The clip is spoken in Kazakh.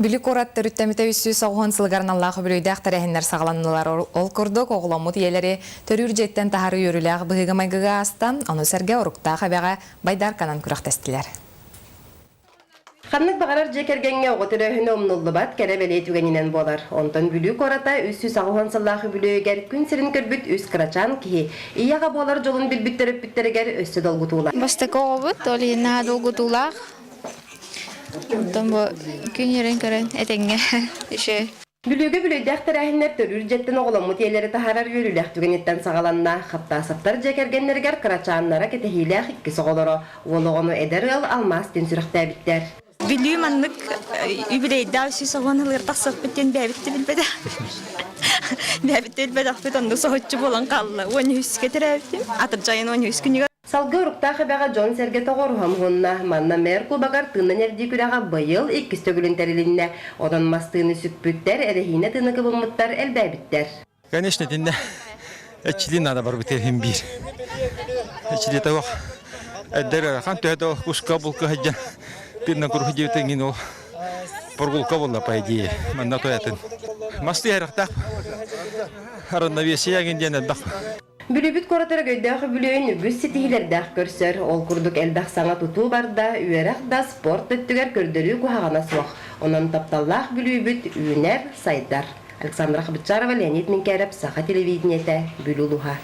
Бүлік орат түріттеміте үссі соғуын сылғарын Аллахы бүлейдәқ тәрәхінлер сағаланылар ол күрдік оғыламут елері төрір жеттен тахары өріләғ бұғыға майгыға астан, оны сәрге ұрықтақ әбәға байдар канан күрақтестілер. Ханнык бағарар жекергенге оғытырыхыны омнулы бат кәрі бәлей түгенінен болар. Онтан бүлік ората үссі сағуған сыллағы бүлігер күн сірін көрбіт үс қырачан кихи. Ияға болар жолын білбіттері бүттерігер өссі долгутула. Бастықы оғыт, ол ена долгутулақ. Онтан бұл күн ерін көрін әтенге үші. Бүлігі бүлейдәқ тәрәхінлер төрір жеттен оғыламут елері тахарар өріләқ түгенеттен сағаланна. Хатта саптар жекергенлергер қырачанлара кетехиләқ ikki соғылыры. Олығыны әдер ыл алмас ден сүріқті әбіттер. Bilýüm anlyk übeleyde şu soğanlar tasap biten bäbitdi bilbede. Bäbitdi bilbede onda soğutçu bolan qallı. Onu hüs getirebdim. Atırjayın onu hüs günü. Salgı urukta xabaga John Serge toğor ham honna manna merku bagar tınnan erdi küraga bayıl ikkis tögülün terilinne. Odan mastığını sütbütter erehine tını kıvımıttar elbäbitler. Конечно, dinle. Эчли надо бар битер бир. Эчли тавак. Эддер хан төдө куска булка хаҗан. Пирна курхи җитеңин ол. Поргулка булла по идее. Манна тоятын. Масты яракта. Аранавесия генден дак. Бүлүбүт коратара көйдәхи бүлөйін үгіз сетихилердәх көрсөр. Ол курдук элдах саңа тутуу барда, үйерах да спорт өттүгер көрдөрүү кухагана суақ. Онан тапталлах бүлүбүт үйінер сайдар. Александра Хабычарова, Леонид Минкереп, Саха телевидениете, Бүлүлуха.